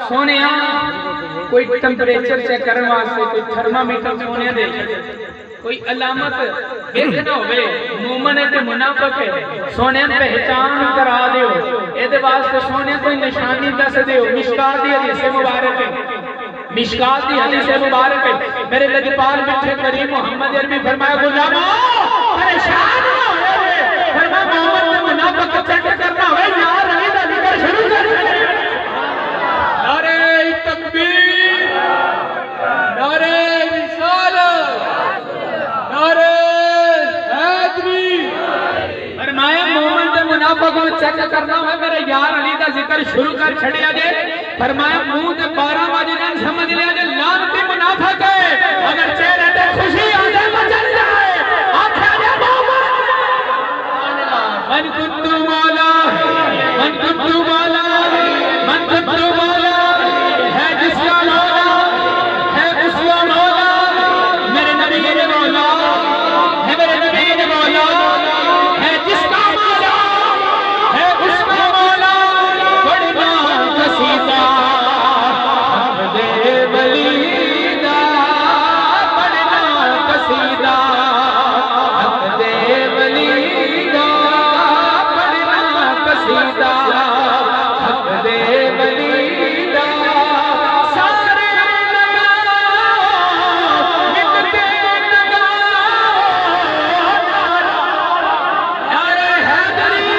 سونے کوئی temperature check کرنے واسطے کوئی تھرمامیٹر سونے دے کوئی علامت دیکھنا ہوئے مومن ہے تے منافق ہے سونے پہچان کرا دیو اے دے واسطے سونے کوئی نشانی دس دیو مشکات دی حدیث مبارک ہے مشکات دی حدیث مبارک ہے میرے لجپال بٹھے کریم محمد عربی فرمایا غلامو پریشان نہ ہوئے فرمایا مومن تے منافق چیک کرنا ہوئے یار علی دا ذکر شروع کر نعرہ تکبیر نعرہ رسالت نعرہ حیدری فرمایا مومن تے منافق کو چیک کرنا ہوئے میرے یار علی دا ذکر شروع کر چھڑیا جائے فرمایا منہ تے 12 واجدان سمجھ لیا جائے لعنتی منافق ہے اگر چہرے تے خوشی آ جائے مچل جائے آکھا جائے مومن من کنتو مولا من کنتو مولا من کنتو مولا ہے جس کا مولا ہے اس کا مولا میرے نبی نے مولا ہے میرے نبی نے مولا ہے جس کا مولا ہے اس کا مولا بڑنا قصیدہ دے ولیدہ بڑنا قصیدہ دے ولیدہ بڑنا قصیدہ دے ولیدہ سارے لگاؤ مٹتے لگاؤ نعرہ حیدری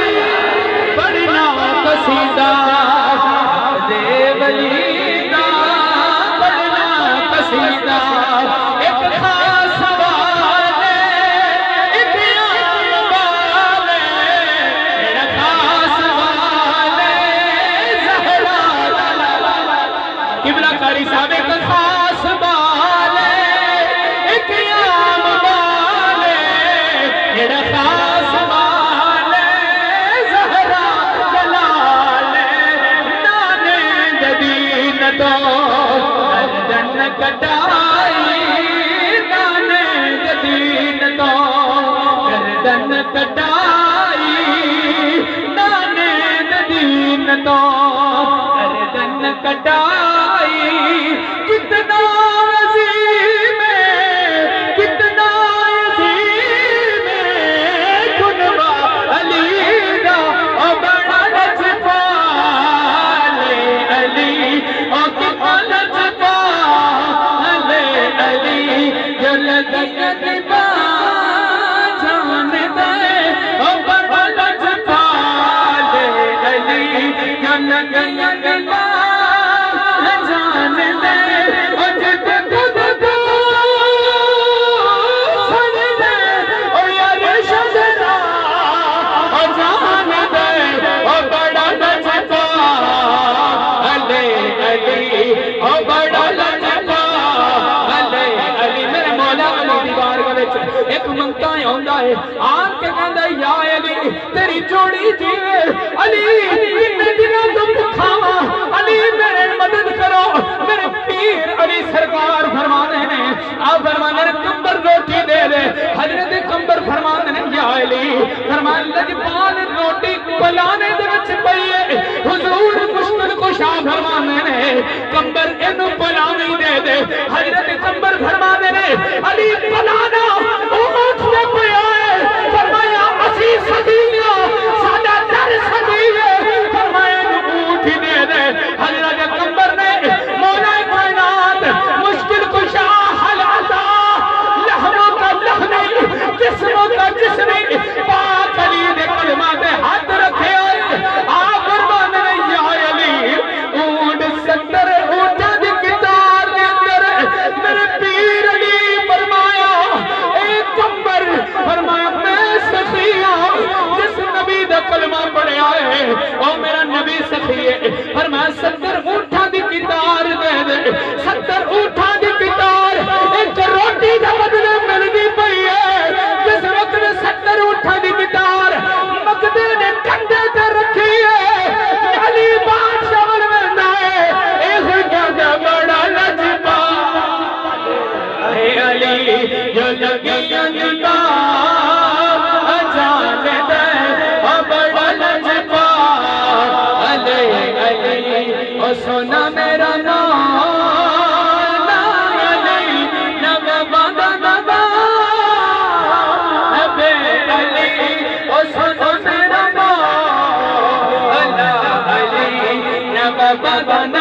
بڑنا قصیدہ دے ولیدہ بڑنا قصیدہ ایک خاص والے ایک عام والے میرا خاص والے زہرا قبلہ قاری صاحب ایک خاص والے ایک عام والے میرا خاص والے زہرا جلالے نانے جدین تو گردن کٹائی نانے جدین تو گردن کٹائی نانے جدین تو گردن کٹائی کتنا عظیم ہے کتنا عظیم ہے کنوا علی دا او بڑا لجپال علی او کتنا لجپال علی جو لگن با جان دے او بڑا لجپال علی جو لگن با جان دے او جت خود کو سن دے او یار شجرا او جان دے او بڑا لجپال علی او بڑا لجپال علی میرے مولا علی دیوار والے ایک منگتا ہے ہوندہ ہے آن کے کہندہ ہے یا علی تیری جوڑی جیوے علی اتنے دنوں تم کھاوا علی میرے مدد کرو میرے پیر علی سرکار فرمانے ہیں آپ فرمانے ہیں کمبر روٹی دے دے حضرت کمبر فرمانے ہیں یا علی فرمانے لجپال روٹی پلانے دے وچ پئیے حضور مشکل کو شاہ فرمانے ہیں کمبر انو پلانے دے دے حضرت کمبر فرمانے ہیں علی پلانا اونٹ سے پیا ہے فرمایا اسی صدیہ سادہ در صدیہ فرمایا اونٹ دے دے حضرت کمبر نے مولا کائنات مشکل کشا حلاتا لحموں کا لحنی جسموں کا جسمی پاک علی نے کلمات ہاتھ رکھے آئے آپ فرمانے نے یا علی اونٹ 70 اونٹا دی کتار دے اندر میرے پیر علی فرمایا اے کمبر فرمایا میں سخیہ جس نبی دا کلمہ پڑھے آئے او میرا نبی سخیہ فرمایا 70 اونٹا دی کتار دے دے 70 اونٹا دی کتار ایک روٹی دا بدلے ملنی پئی ہے جس وقت 70 اونٹا دی کتار مقدے نے کندے تے رکھی ہے علی بادشاہ ورمندہ ہے ایسے کیا جا بڑا لجپال اے علی جو لگی انتا جان دے او بڑا لجپال علی سونا میرا مولا علی نوابا دا بے علی او سونا میرا مولا علی نوابا دا